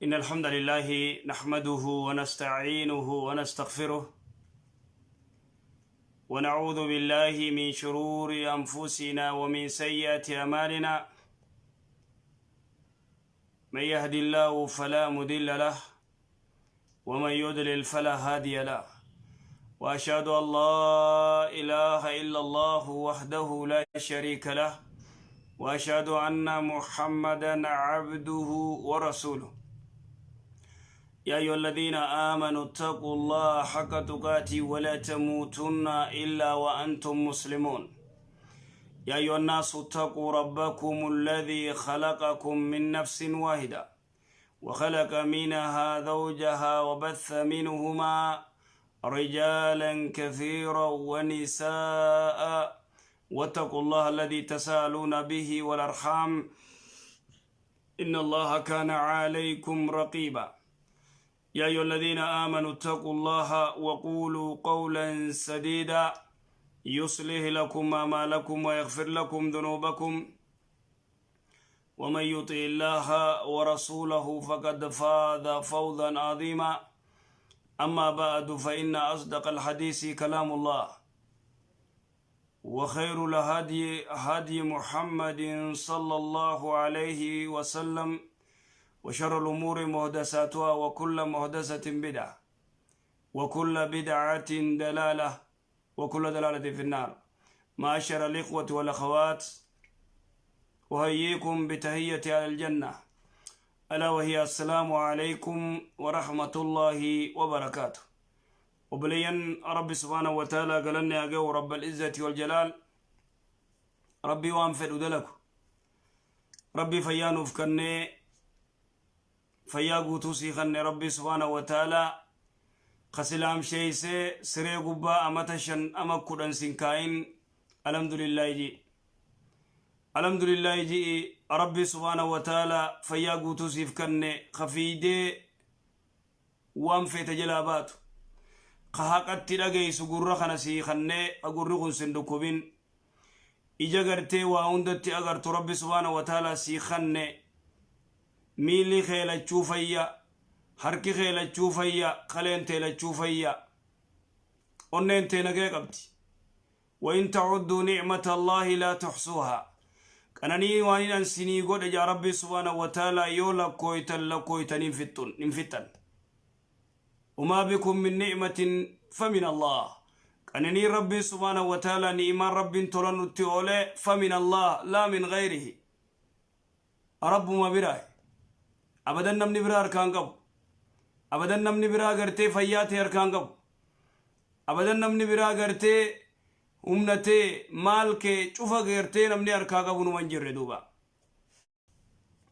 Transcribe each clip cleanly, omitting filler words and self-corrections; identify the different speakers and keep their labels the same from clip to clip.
Speaker 1: إن الحمد لله نحمده ونستعينه ونستغفره ونعوذ بالله من شرور أنفسنا ومن سيئات أعمالنا من يهد الله فلا مضل له ومن يضلل فلا هادي له وأشهد أن لا إله إلا الله وحده لا شريك له وأشهد أن محمدا عبده ورسوله يا أيها الذين آمنوا اتقوا الله حق تقاته ولا تموتن إلا وأنتم مسلمون يا أيها الناس اتقوا ربكم الذي خلقكم من نفس واحدة وخلق منها زوجها وبث منهما رجالا كثيرا ونساء واتقوا الله الذي تساءلون به والأرحام إن الله كان عليكم رقيبا يا أيها الذين آمنوا اتقوا الله وقولوا قولا سديدا يصلح لكم أعمالكم ويغفر لكم ذنوبكم ومن يطع الله ورسوله فقد فاز فوزا عظيما أما بعد فإن أصدق الحديث كلام الله وخير الهدي هدي محمد صلى الله عليه وسلم وشر الأمور محدثاتها وكل محدثة بدعة وكل بدعة دلالة وكل دلالة في النار. معاشر الإخوة والأخوات أحييكم بتحية أهل الجنة ألا وهي السلام عليكم ورحمة الله وبركاته. وبلين رب سبحانه وتعالى قال لنا أجو رب العزة والجلال ربي وانفر دلك ربي فيانو فكني فيا قوتو سيخن ربي سبحانه وتعالى خسلام شيسي سري قبا أمتشن أمكودن سنكاين الحمد لله جي الحمد لله جي ربي سبحانه وتعالى فيا قوتو سيفكن خفيدي وانفت جلاباتو خاقت تلقي سقر خنا سيخن أقرقن سندكوبين إجا قرتي وعندت أقرت ربي سبحانه وتعالى سيخن ميلي خيلة تشوفيا حركي خيلة تشوفيا خلين تيلة تشوفيا ونين تينكي قبتي وإن تعدوا نعمة الله لا تحصوها كانني وانين أنسيني قد جا ربي سبحانه وتعالى يولا كويتا لكويتا ننفتن وما بكم من نعمة فمن الله كانني ربي سبحانه وتعالى نعمان ربي تولن التئولي فمن الله لا من غيره رب ما براه أبدا نمني برا أركان قبو أبدا نمني برا غرتي فياتي أركان قبو أبدا نمني برا غرتي أمنتي مالك شوفا غرتي نمني أركان قبو نمانجر دوبا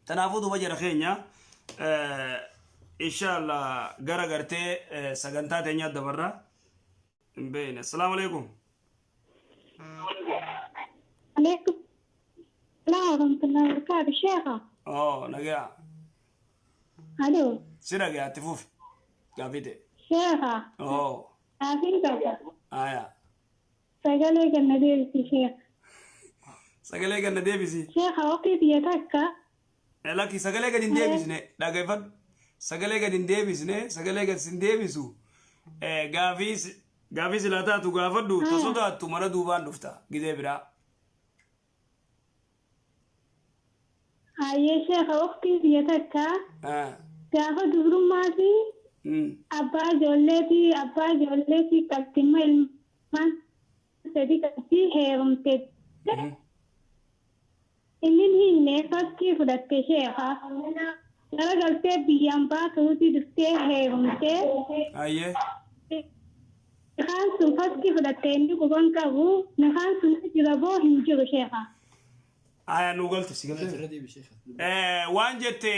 Speaker 1: تنافو دوبا جرخينيا إن شاء الله غرا غرتي سغنتا تنيا دبرا بين السلام عليكم
Speaker 2: عليكم السلام ورحمة الله وبركاته شيخة
Speaker 1: نجا
Speaker 2: الو
Speaker 1: سيرا يا تفوف قافيتي
Speaker 2: شيخة عارفين كذا
Speaker 1: آية
Speaker 2: سجلك النبي شيخ
Speaker 1: سجلك الندبيسي
Speaker 2: شيخة وقت يتكا
Speaker 1: لكن سجلك الندبيسني لا كيفن سجلك الندبيسني سجلك السندبيسو قافيس لا تاتو قافدو تصدق تمر دوبان دفتا كده برا
Speaker 2: يا شيخة وقت يتكا gaafa dubrummaati abbaa ijoolleeti qabximma ilmaan sadii qabxii heerumte inni hinne fakkii fudhatte sheekha gara galtee biyyaan baatuuti dhuftee heerumte nikaan sun fakkii fudhatte inni quban qabu nikaan sun jira boo hin jiru sheekha
Speaker 1: nu galtu si waan jette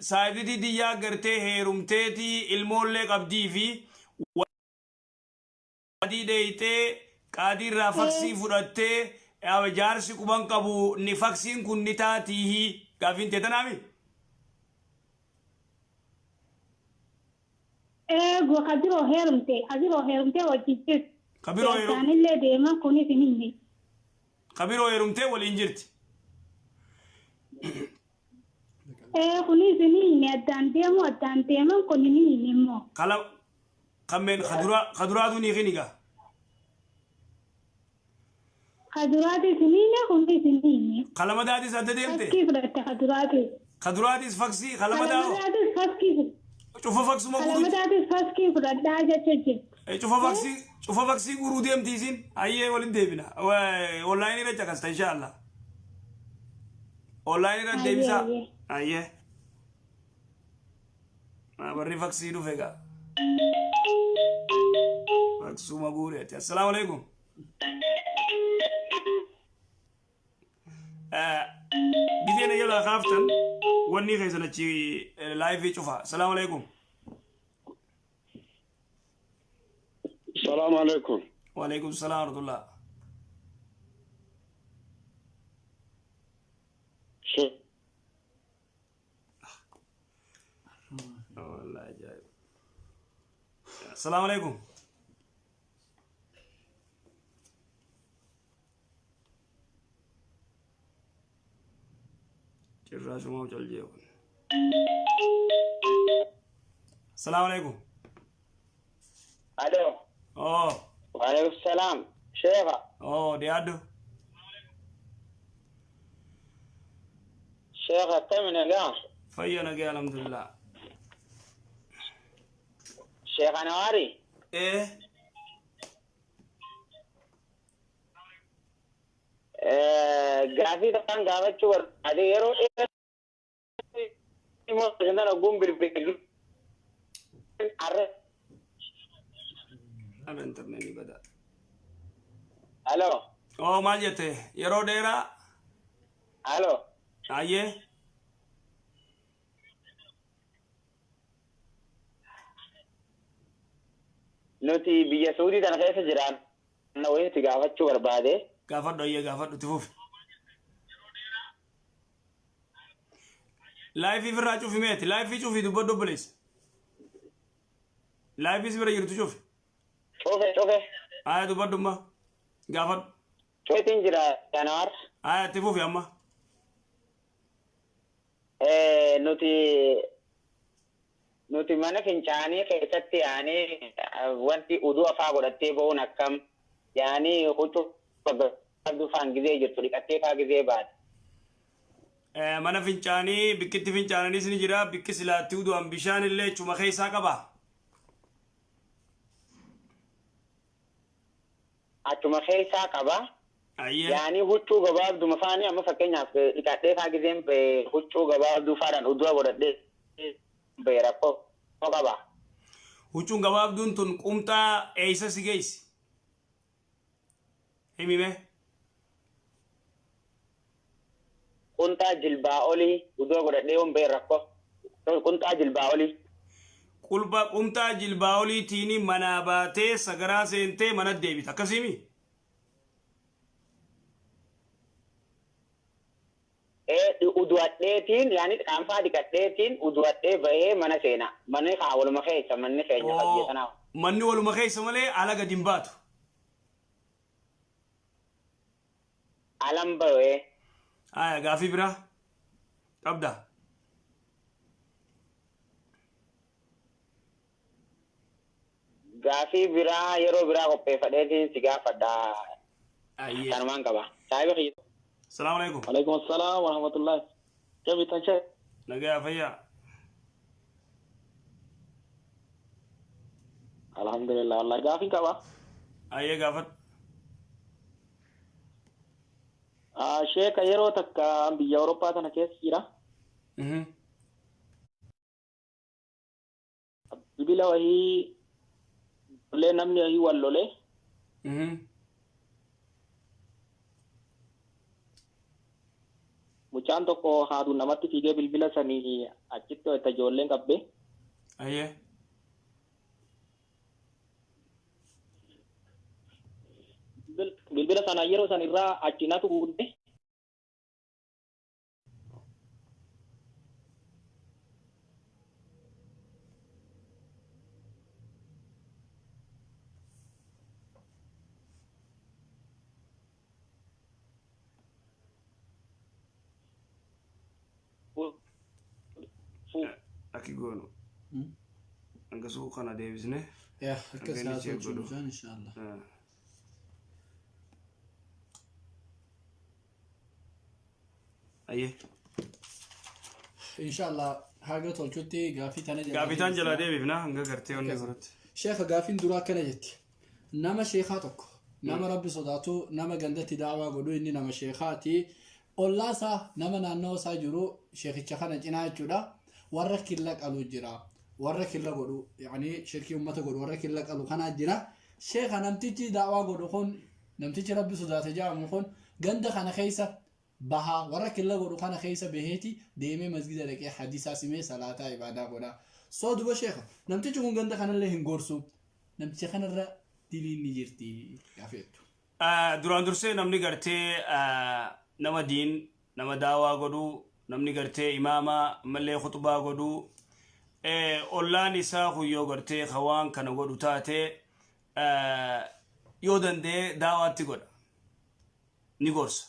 Speaker 1: saayidii diyyaa gartee heerumteeti ilmoollee qabdii fi wadii dheeytee qaadiirraa faksii fudhattee jaarsi quban qabu ni faksiin kun ni taatiihi gaafiin teetanaami
Speaker 2: kabiroo heerumte wajjin jirti isaanillee deeman kunis hin hinne
Speaker 1: kabiroo heerumtee waliin jirti
Speaker 2: kuni sini addaan mo addaan deeman kuni ni mo
Speaker 1: كمن خضرات نيخينيكا
Speaker 2: خضراتي سنين كنتي سنين
Speaker 1: خلما دادي سد ديمتي
Speaker 2: كيف رحت
Speaker 1: خضراتي فاكسي خلما داو شوف فاكس ما
Speaker 2: خلما دادي فاسكي فردا جاتجي
Speaker 1: شوف فاكسي غرو ديمتي سين اي ولين ديبنا اونلاين رجع كاست ان شاء الله اونلاين رجع ديبسا اي ما بري فاكسي دو فيغا فاكسو ما غوري السلام عليكم بدينا يلا خافتن وني خيزنا شي لايف يشوفها السلام عليكم
Speaker 3: السلام عليكم
Speaker 1: وعليكم السلام ورحمة الله والله جايب السلام عليكم الراس ما وجه الجيب السلام عليكم
Speaker 3: الو وعليكم السلام شيخة
Speaker 1: دي عدو
Speaker 3: شيخة كم نقا
Speaker 1: فيا نقا الحمد لله
Speaker 3: شيخة نواري gaafii kan gaafachuu barbaade yeroo dheeraa sana oguun bilbilu arre
Speaker 1: ana internet bada
Speaker 3: halo
Speaker 1: maal jette yeroo dheeraa
Speaker 3: halo
Speaker 1: ayyee
Speaker 3: nuti biyya Saudii tana keessa jiraan na wayitti gaafachuu barbaade
Speaker 1: gaafadhu ayyee gaafadhu tifuuf لايف يفرع شوفي ميت لايف يشوفي دبل دبليس لايف يسبر يرتو شوفي
Speaker 3: شوفي
Speaker 1: دبل دمه قافد
Speaker 3: شوفي تنجرا يا نوار
Speaker 1: تفوفي أما
Speaker 3: nuti mana fincaanii keessatti yaani wanti uduu afaa godhattee ba'uun akkam yaani huccuu dufaan gizee jirtu dhiqattee faa gizee baate.
Speaker 1: Mana fincaanii bikkitti fincaananis ni jira bikki silaatti udu'an bishaan illee chuma keessaa qaba.
Speaker 3: Achuma keessaa qaba. yaani huccuu gabaabduma faanii amma fakkeenyaaf dhiqadhee faa gizeen huccuu gabaabduu faadhaan uduu godhadhee rakkoo qaba.
Speaker 1: Huccuun gabaabduun tun qumxaa eeysa si geessi? Himime?
Speaker 3: Qumxaa jilbaa olii uduu godhadhee hombee rakkoo. Qumxaa jilbaa olii.
Speaker 1: Qumxaa jilbaa oliitiin manaa baatee sagaraa seentee mana deebita akkasimi?
Speaker 3: Udu'adheetiin yaani qaanfaa dhiqadheetiin udu'adhee bahee mana seena manni haa waluma keessa manni keenya qabdee sanaa
Speaker 1: manni waluma keessa malee ala gadi hin baatu
Speaker 3: alam bahee
Speaker 1: gaafii biraa qabda
Speaker 3: gaafii biraa yeroo biraa qopheeffadheetiin si gaafadha kanumaan qaba saayiba
Speaker 1: السلام عليكم.
Speaker 3: وعليكم السلام ورحمة الله. كيف تنشأ؟
Speaker 1: نجا فيا.
Speaker 3: الحمد لله والله قافي كوا.
Speaker 1: أيه قافت.
Speaker 3: شيء كيرو تك بيوروبا تنا كيس كيرا. بيلا وهي لنامني هي واللولي. Mucaan tokko haadhu namatti fiigee bilbila sanii achitti itti ijoolleen qabbe.
Speaker 1: Ayyee.
Speaker 3: Bilbila sana yeroo san irraa achinatu guute.
Speaker 1: أكيد قولوا أنقصوا قناة ديفيزنه
Speaker 4: يا كسر إن شاء الله
Speaker 1: أيه
Speaker 4: إن شاء الله حاجة تلقتي
Speaker 1: قافي جلا ديفي فينا هنقا كرتي ونقرت
Speaker 4: شيخ قافين درا كنجت نما شيخاتك نما ربي صداتو نما جندتي دعوة قولوا إني نما شيخاتي الله سا نما نانو ساجرو شيخ الشخان جنا جدا ورك لك ألو جرا ورك لك قولوا يعني شركة أمته قولوا ورك لك ألو خنا جرا شيخ نمتيجي دعوة قولوا خون نمتيجي ربي صداتي جا مخون جند خنا خيسة بها ورك لك قولوا خنا خيسة بهتي ديمي مسجد لك حديث اسمه صلاة عبادة قولا صود بشيخ نمتيجي كون جند خنا اللي هنقرسو نمتيجي خنا الر دليل نجرتي كافيتو
Speaker 1: duraan dursee namni gartee nama diin nama daawaa godhu namni gartee imaama mallee khutbaa godhu ollaan isaa huyyoo gartee khawaan kana godhu taate yoo dandee daawaatti godha ni gorsa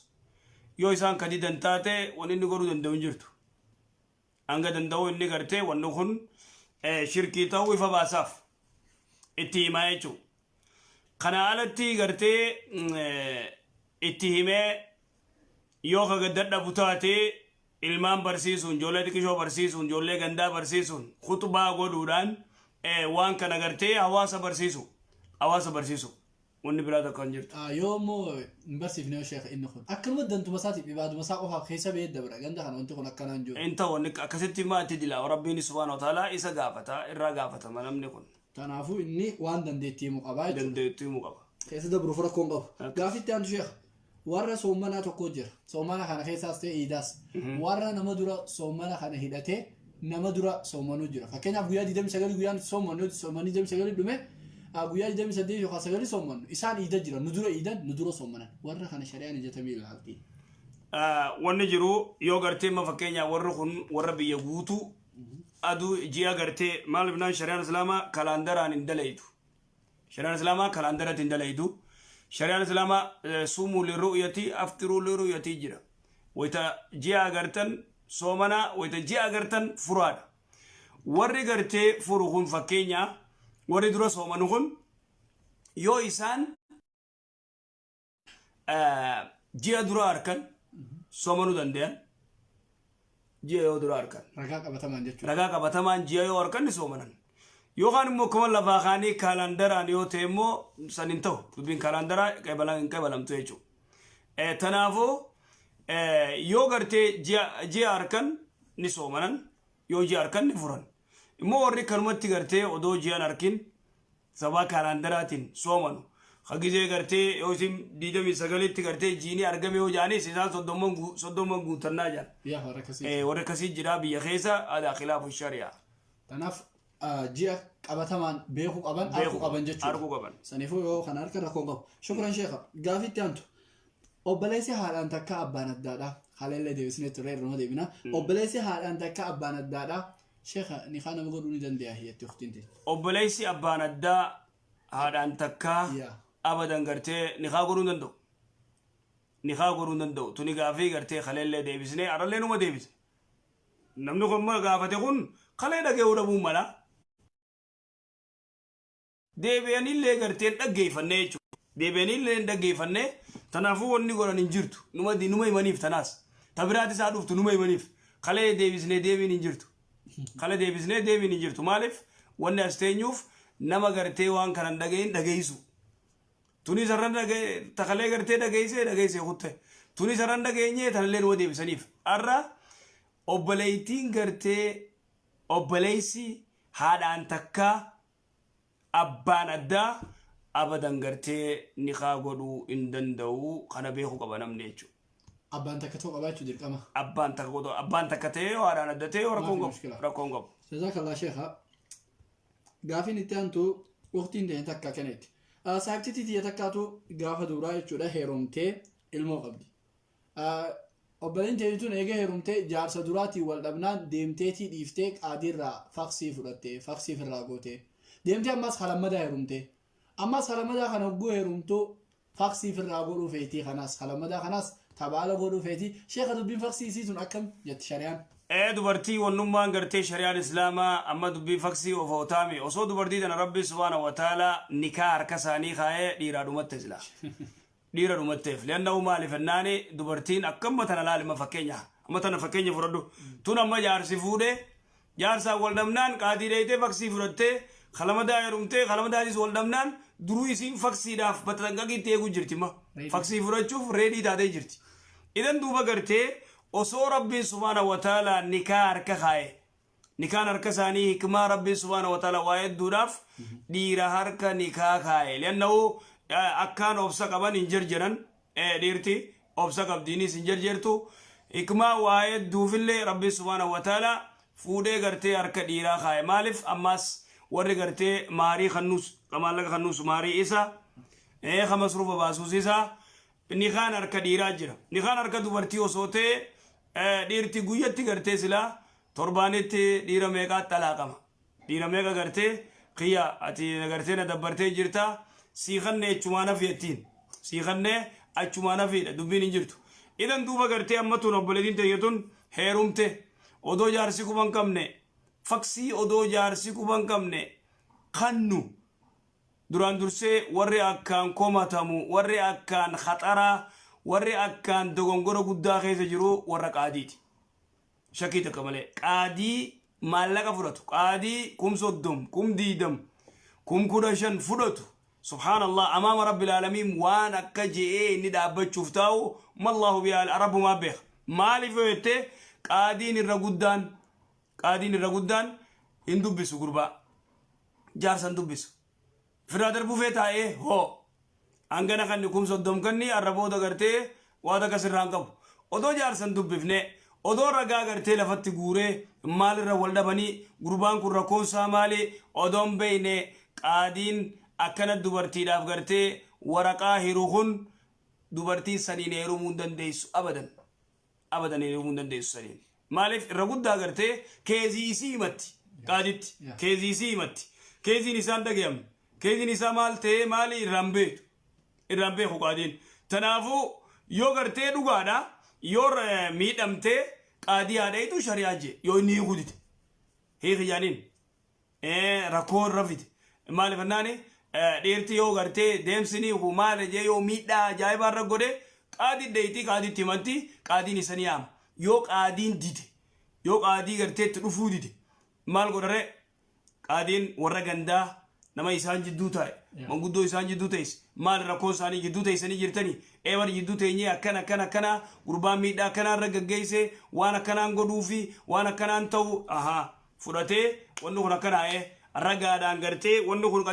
Speaker 1: yoo isaan kadi dan taate wanni inni godhuu danda'u hin jirtu hanga danda'u inni gartee wanni kun shirkii ta'uu ifa baasaaf itti himaa jechuudha kana alatti gartee itti himee yoo kaga dadhabu taate ilmaan barsiisuun ijoollee xiqqishoo barsiisuun ijoollee gandaa barsiisuun khutbaa godhuudhaan waan kana gartee hawaasa barsiisu wanni biraa tokko hin jirtu.
Speaker 4: Yoo immoo hin barsiifne sheekh inni kun akkanuma dantu masaatiif ibaadu masaa qofaa keessa bahee dabra ganda kana wanti kun akkanaan jiru.
Speaker 1: Inta wanni akkasitti maatti dila rabbiin subhaanahu wa ta'aalaa isa gaafata irraa gaafatama namni kun.
Speaker 4: Kanaafuu inni waan dandeettii mu qabaa jechuudha.
Speaker 1: Dandeettii mu qaba.
Speaker 4: Keessa dabruuf rakkoon qabu. Gaafitti aantu sheekh warra soommanaa tokko jira. Soommanaa kana keessaas ta'e iidaas. Warra nama dura soommanaa kana hidhatee nama dura soommanuu jira. Fakkeenyaaf guyyaa 29 guyyaan soommanuu 29 dhume guyyaa 28 yookaan 9 soommannu isaan iida jira nu dura iidan nu dura soommanan warra kana shari'aan ijatamee ilaalti.
Speaker 1: Wanni jiru yoo gartee ma fakkeenyaaf warri kun warra biyya guutuu aduu ji'a gartee maal ibnaan shari'aan islaamaa kalaandaraan hin dalaytu. Shari'aan islaamaa kalaandaratti hin dalaytu. Shari'aan islaamaa suumuu lirru'yati aftiruu lirru'yati jira. Wayita ji'a agartan soomanaa wayita ji'a agartan furaadha. Warri gartee furu kun fakkeenyaa warri dura soomanu kun yoo isaan ji'a dura harkan soomanuu danda'an ji'a yoo dura harkan
Speaker 4: ragaa qabatamaan jechuudha.
Speaker 1: Ragaa qabatamaan ji'a yoo harkan ni soomanan. Yookaan immoo kuma lafaa kaanii kaalandaraan yoo ta'e immoo san hin ta'u dubbiin kaalandaraa hin qabalamtu jechuudha. Tanaafuu yoo gartee ji'a harkan ni soomanan yoo ji'a harkan ni furan. Immoo warri kanumatti gartee odoo ji'an harkin sabaa kaalandaraatiin soomanu. Hagizee gartee yoo isin 29tti gartee jiini argame yoo jaanis isaan 30 guutannaa jaan. Warra akkasii jira biyya keessa aadaa khilaafu shari'aa.
Speaker 4: Kanaaf ji'a qabatamaan beekuu qaban arguu qaban jechuudha.
Speaker 1: Arguu qaban.
Speaker 4: Saniifuu yoo kana harka rakkoon qabu. Shukran sheekha. Gaafitti aantu. Obboleessi haadhaan takka abbaan addaadha. Haalellee deebisnee turre irra deebina. Obboleessi haadhaan takka abbaan addaadha. Sheekha Nikaha nama godhuu ni dandeenya hiyyatti ukhtiinti.
Speaker 1: Obboleessi abbaan addaa haadhaan takka abadan gartee Nikaha godhuu hin danda'u. Nikaha godhuu hin danda'u. Tuni gaafii gartee haalellee deebisnee arallee numa deebise. Namni kun gaafate kun halee dhage'uu dhabuu mala. Deebi'anillee gartee dhaggeeffannee jechuudha. Deebi'anillee dhaggeeffannee tanaafuu wanni godhan hin jirtu. Numa himaniif tanaas. Tabiraati isaa dhuftu numa himaniif. Halee deebisnee deebiin hin jirtu. Halee deebisnee deebiin hin jirtu. Maaliif wanni as teenyuuf nama gartee waan kanan dhaga'in dhageessu. Tuni sarran takalee gartee dhageessee kutte. Tuni sarran dhageenyee tanallee numa deebisaniif. Arra obboleettiin gartee obboleessi haadhaan takka abbaan addaa abadan gartee Nikaha godhuu hin danda'u kana beekuu qaba namni jechuudha.
Speaker 4: Abbaan takka ta'uu qabaachuu dirqama.
Speaker 1: Abbaan takka ta'ee haadhaan adda ta'ee rakkoon qabu.
Speaker 4: Jazakallah sheekha. Gaafiin itti aantu waqtiin ta'e takka kennetti. Saayibtiitii tiyya takkaatu gaafa duraa jechuudha heerumtee ilmoo qabdi. Obboleen teessituun eega heerumtee jaarsa duraatii wal dhabnaan deemteetii dhiiftee qaadiirraa faqsii fudhattee faqsii firraa gootee deemtee ammas halammadaa heerumtee ammas halammadaa kana hogguu heerumtuu faqsii firraa godhuu feetii kanaas halammadaa kanaas tabaala godhuu feetii sheekha dubbiin faqsii isiituun akkam jetti shari'aan.
Speaker 1: dubartii wannummaan gartee shari'aan islaamaa amma dubbii faksii of hootaami osoo dubartii tana rabbi subhaanahu wa ta'ala nikaa harka isaanii kaa'ee dhiiraa dhumatte silaa dhiira dhumatteef liannahu maaliif ennaani dubartiin akkamma tana laalima fakkeenya amma tana fakkeenya fudhadhu tun amma jaarsi fuudhee jaarsaa wal dhabnaan qaadii dheeytee faksii fudhattee kalamadaa heerumtee kalamadaadis wal dhabnaan duruu isiin faksiidhaaf batanqaqiitti eeguu jirti ma faksii fudhachuuf reedii taatee jirti idan duuba gartee osoo rabbiin subhaanahu wa ta'ala nikaa harka kaa'e nikaan harka isaanii hikmaa rabbiin subhaanahu wa ta'ala waa hedduudhaaf dhiira harka nikaa kaa'e liannahu akkaan obsa qaban hin jarjaran dhiirti obsa qabdiinis hin jarjartu hikmaa waa hedduufillee rabbiin subhaanahu wa ta'ala fuudhee gartee harka dhiiraa kaa'e maaliif ammaas warri gartee maarii kannuus maallaqa kannuus maarii isa masruufa baasuus isa nikaan harka dhiiraa jira nikaan harka dubartii osoo ta'e dhiirti guyyatti gartee silaa torbaanetti dhiira meeqaa xalaaqama dhiira meeqa gartee kiyya ati gartee na dabbartee jirta siiqanne achumaan hafiyattiin siiqanne achumaan hafiidha dubbiin hin jirtu idan duuba gartee amma tun obboleettiin tayyatun heerumte odoo jaarsi kuban qabne faksii odoo jaarsi kuban qabne kannu duraan dursee warri akkaan komatamu warri akkaan khaxaraa warri akkaan dogongora guddaa keessa jiru warra qaadiiti shakkii takka malee qaadii maallaqa fudhatu qaadii 30 20 15 fudhatu subhaanallah amaama rabbil aalamiin waan akka je'ee inni dhaabbachuuf taa'u mallahu bi'aal arabu maa beeka maaliif jettee qaadiin irra guddaan hin dubbisu gurbaa jaarsan dubbisu firaa darbufee taa'ee hoo angana kan kum soddom kanni arrabooda gartee waada kasirraan qabu odoo jaarsan dubbifne odoo ragaa gartee lafatti guuree maalirra wal dhabanii gurbaan kun rakkoonsaa maali odoon beeyne qaadiin akkana dubartiidhaaf gartee waraqaa hiru kun dubartii saniin heerumuu hin dandeessu abadan heerumuu hin dandeessu saniin maaliif irra guddaa gartee keezii isii himatti qaaditti keezii isii himatti keeziin isaan dhagayamne keeziin isaa maal ta'ee maali irraan beeku qaadiin tanaafu yoo gartee dhugaadha yoo miidhamtee qaadii haadheetu shari'aa jee yoo inni hiikudite hiikiyaaniin rakkoon rafite maaliif annaani dhiirti yoo gartee deemsinii maal jee yoo miidhaa ajaa'ibaa irra godhe qaadii dheeyti qaadiitti himanti qaadiin isanii yaama yoo qaadiin dide yoo qaadii gartee itti dhufuu dide maal godhare qaadiin warra gandaa nama isaan jidduu taa'e manguddoo isaan jidduu ta'es maal rakkoo isaanii jidduu ta'isanii jirtanii eebar jidduu teenyee akkana gurbaan miidhaa akkanaan irra gaggeesse waan akkanaan godhuu fi waan akkanaan ta'u fudhatee wanni kun akkanaa ragaadhaan gartee wanni kun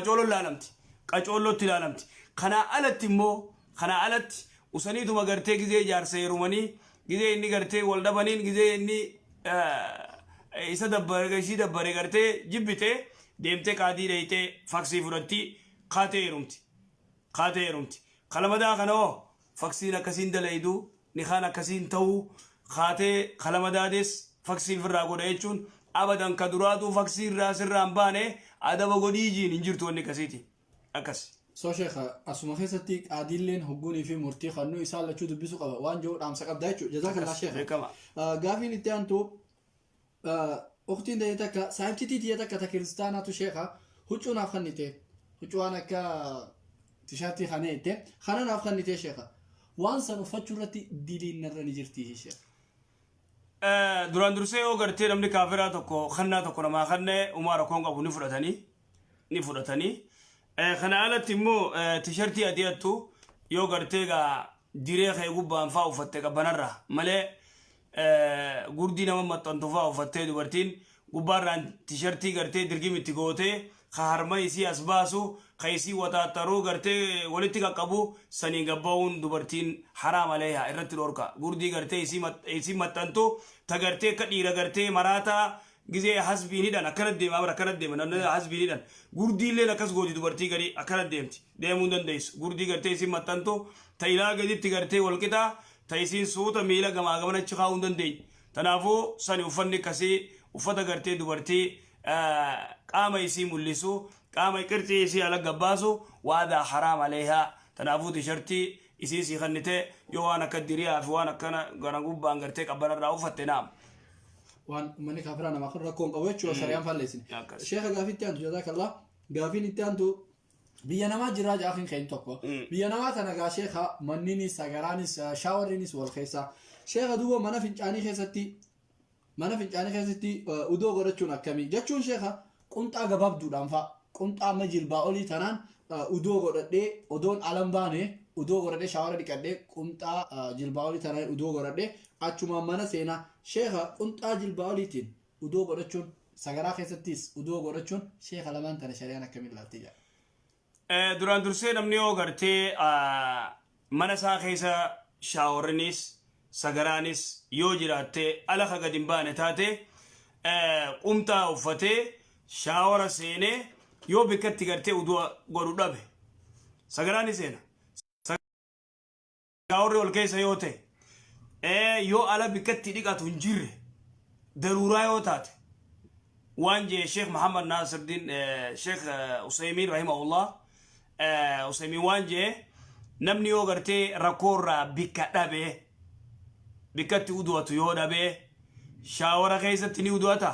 Speaker 1: qacoollootti ilaalamti kanaa alatti immoo kanaa alatti usaniituma gartee gizee jaarsa heerumanii gizee inni gartee wal dhabaniin gizee inni isa dabbare gartee jibbite deemtee qaadii dheeytee faksii fudhatti kaatee heerumti kalamadaa kanoo faksiin akkasiin dalaydu nikaan akkasiin ta'uu kaatee kalamadaades faksii firraa godha jechuun abadan ka duraatuu faksii irraa sirraan baane adaba godhiijiin hin jirtu wanni akkasiiti akkas
Speaker 4: soo sheekha asuma keessatti qaadiilleen hogguunii fi murtii kannuu isaan lachuu dubbisu qaba waan jiru dhaamsa qabda jechuudha jazaakallah sheekha gaafiin itti aantu وقتين ده يتكا سايبتي تي يتكا تكريستانا تو شيخا هجونا خنيتي هجوانا كا تشاتي خنيتي خانا خنيتي شيخا وانسا نفتشرتي ديلين نرى نجرتي شيخ
Speaker 1: duraan dursee yoo gartee namni kaafiraa tokko khannaa tokko namaa khanne umaara koon qabu ni fudhatanii kana alatti immoo tishartii adiyattu yoo gartee gaa diree kee gubbaan faa uffatte qabbanarra malee gurdii nama maxxantu faa uffattee dubartiin gubbaarraan tishartii gartee dirgimitti gootee harma isii as baasu kaisii wataattaruu gartee walitti qaqqabu sanii gabba'uun dubartiin haraam aleeyaa irratti dhorka gurdii gartee isii maxxantu ta gartee akka dhiira gartee maraataa gizee hasbiinidhaan akkanat deema amara akkanat deema hasbiinidhaan gurdiilleen akkas gooti dubartii garii akkanat deemti deemuu dandeessu gurdii gartee isii maxxantu ta ilaa gaditti gartee walqixaa ta isiin suuta miila gamaa gamanachi kaa'uu dandeenya tanaafuu sani uffanni akkasii uffata gartee dubartii qaama isii mul'isu qaama qirxii isii ala gabbaasu waadaa haraam aleehaa tanaafuu tishartii isii sii kannite yoo waan akka diriyaa fi waan akkana gara gubbaan gartee qabbanarraa uffatte naam
Speaker 4: وان مني كافرنا ما خرج كون قويتش وسريان فلسين الشيخ قافيتي أنتو جزاك الله قافين أنتو بيانا ما جراج آخر خين توكو بيانا ما تناقا شيخا منيني سجرانيس شاورينيس والخيسا شيخا دوو منا فنجاني خيستي ودو غرتشونا كمي جاتشون شيخا كنت أجابب دودان فا كنت أمجيل باولي تنان ودو غرتدي ودون علم باني ودو غرتدي شاور ديكدي كنت جلباولي تنان ودو غرتدي أشوما منا سينا شيخا كنت جلباولي تين ودو غرتشون سجرا خيستيس ودو غرتشون شيخا لمان تنا شريانا كمل لا تيجا
Speaker 1: duraan dursee namni yoo gartee mana isaa keessa shaaworinis sagaraanis yoo jiraatte ala ka gad hin baane taate qumxaa uffatee shaawora seenee yoo bikkatti gartee uduu godhu dhabe sagaraan ni seena shaaworri ol keessa yoo ta'e yoo ala bikkatti dhiqatu hin jirre daruuraa yoo taate waan jee Sheekh Muhammad Naasiruddin Sheekh Usaymiin rahimahullah Usaymiin waan jee namni yoo gartee rakkoorraa bikka dhabe bikkatti uduwatu yoo dhabe shaawara keessatti ni uduwata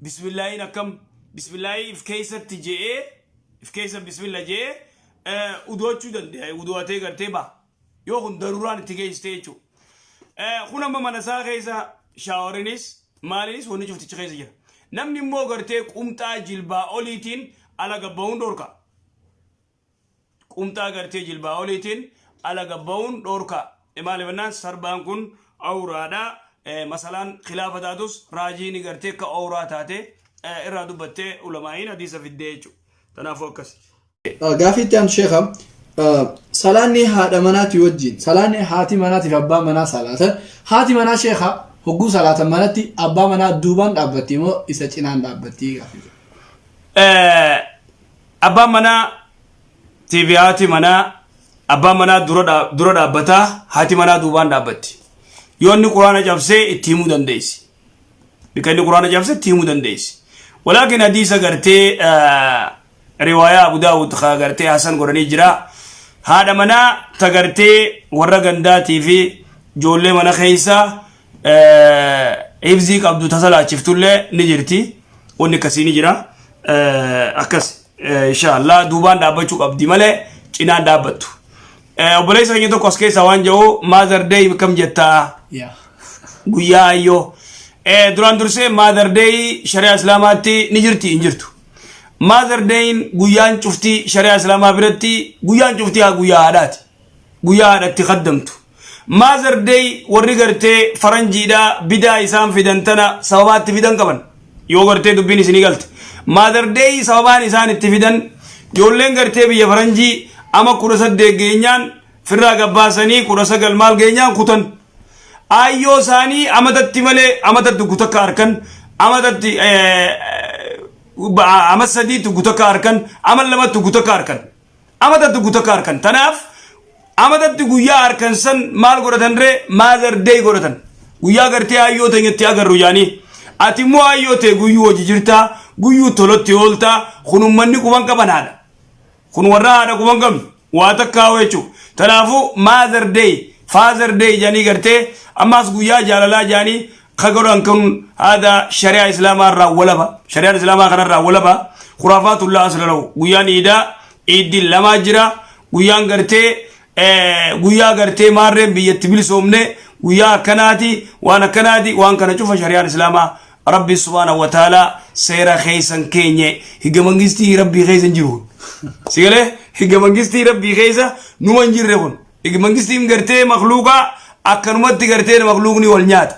Speaker 1: bismillaahin akkam bismillaahi if keessatti jee if keessa bismillah jee uduwachuu danda'a uduwatee gartee ba yoo kun daruuraan itti geessite jechuudha kun amma mana isaa keessa shaawarinis maalinis wanni cuftichi keessa jira namni immoo gartee qumxaa jilbaa oliitiin ala gabba'uun dhorka qumxaa gartee jilbaa oliitiin ala gabba'uun dhorka maaliif jennaan sarbaan kun awraadha masalaan khilaafa taatus raajiini gartee akka awraa taate irraa dubbattee ulamaa'iin hadiisa fiddee jechuudha tanaafuu akkasi.
Speaker 4: Gaafiitti aan sheekha salaanni haadha manaati wajjin salaanni haati manaatiif abbaa manaa salaatan haati manaa sheekha hogguu salaatan manatti abbaa manaa duubaan dhaabbatti moo isa cinaan dhaabbatti gaafii
Speaker 1: abbaan manaa TV haati manaa abbaan manaa dura dhaabbataa haati manaa duubaan dhaabbatti yoo inni quraana cabsee itti himuu dandeessi bika inni quraana cabsee itti himuu dandeessi walaakin hadiisa gartee riwaayaa Abu Daawud gartee Hasan godhanii jira haadha manaa ta gartee warra gandaatii fi ijoollee mana keessa ibzii qabdu tasalaachiftulle ni jirti wanni akkasii ni jira akkas inshallah duubaan dhaabbachuu qabdi malee cinaan dhaabbattu obboleessa keenya tokko as keessa waan jedhu Mother Day kam jettaa guyyaa ayyoo duraan dursee Mother Day shari'a islaamaatti ni jirti hin jirtu Mother Day guyyaan cufti shari'a islaamaa biratti guyyaan cufti guyyaa haadhaati guyyaa haadhatti qaddamtu Mother Day warri gartee faranjiidha bidaa isaan fidantana sababaatti fidan qaban yoo gartee dubbiin isinii galte Mother Day sababaan isaan itti fidan ijoolleen gartee biyya faranjii ama 18 geenyaan firraa gabbaasanii 19 maal geenyaan kutan ayyoo isaanii amatatti malee amatatti gutakka harkan amatatti ama sadiitu gutakka harkan ama lamatti gutakka harkan amatatti gutakka harkan tanaaf amatatti guyyaa harkan san maal godhatan ree Mother Day godhatan guyyaa gartee ayyoo teenyatti agarru yaanii ati immoo ayyoo tee guyyuu hojii jirtaa guyyuu tolotti ooltaa kun ummanni quban qaban haadha kun warra haadha quban qabnu waa takkaa'u jechuudha tanaafuu Mother Day Father Day jaanii gartee ammaas guyyaa jaalalaa jaanii kagodhan kun haadha shari'a islaamaa irraa walaba shari'a islaamaa kanarraa walaba khuraafaatullah asralahu guyyaan iiddi lamaa jira guyyaan gartee guyyaa gartee maarreen biyyatti bilisoomne guyyaa akkanaati waan kana cufa shari'aan islaamaa rabbi subhanahu wa ta'ala seera khaysan keenye higamangistii rabbi khaysan jiru sigale higamangistii rabbi khaysa numan jirre kun higamangistii gartee makhluuqa akkanumatti gartee makhluuqni wal nyaata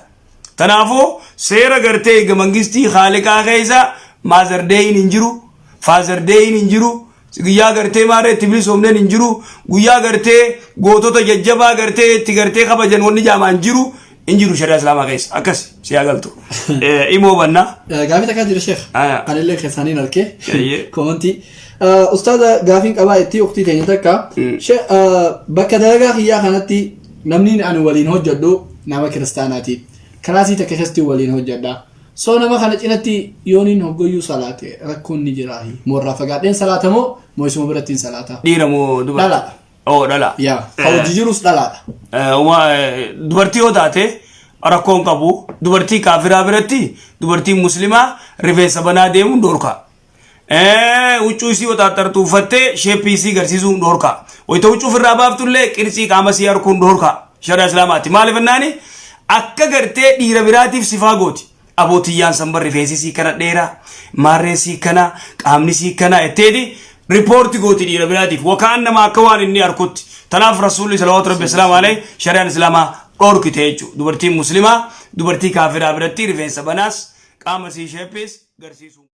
Speaker 1: tanaafu seera gartee higamangistii khaliqaa khaysa Mother Day hin jiru Father Day hin jiru guyyaa gartee maaree itti bilisoomneen hin jiru guyyaa gartee gootota jajjabaa gartee itti gartee kabajan wanni jaamaan jiru in jiru shari'a islaamaa keessa akkas si agaltu imoo banna
Speaker 4: gaafii takkaa jira sheekh anillee keessaaniin halkee komantii ustaada gaafiin qabaa itti waqtii teenya takka bakka dalagaa kiyyaa kanatti namni ani waliin hojjedhu nama kiristaanaati kalaasii takka keessatti waliin hojjedha soo nama kana cinatti yooniin hoggoyyuu salaate rakkoon ni jiraahi moorraa fagaadheen salaata moo isuma birattiin salaata
Speaker 1: dhiira moo dubara
Speaker 4: dhala
Speaker 1: dhala
Speaker 4: yaa hojii jirus dhalaadha
Speaker 1: dubartii yoo taate rakkoon qabu dubartii kaafiraa biratti dubartii muslimaa rifeensa banaa deemuun dhorka huccuu isii wataattartuu uffattee sheeppii isii garsiisuun dhorka wayita huccuu ofirraa baaftullee qircii qaama isii harkuun dhorka shari'a islaamaatti maaliif jennaani akka gartee dhiira biraatiif sifaa gooti abootiyyaan sanbar rifeensi isii kana dheeraa maarreen isii kana qaamni isii kana etteeti ripoorti gooti dhiira biraatiif wakaan nama akka waan inni harkutti tanaaf rasuulli salawaatu rabbi islaam alayhi shari'aan islaamaa dhorkite jechuudha dubartii muslimaa dubartii kaafiraa biratti rifeensa banaas qaama isii sheeppiis garsiisuu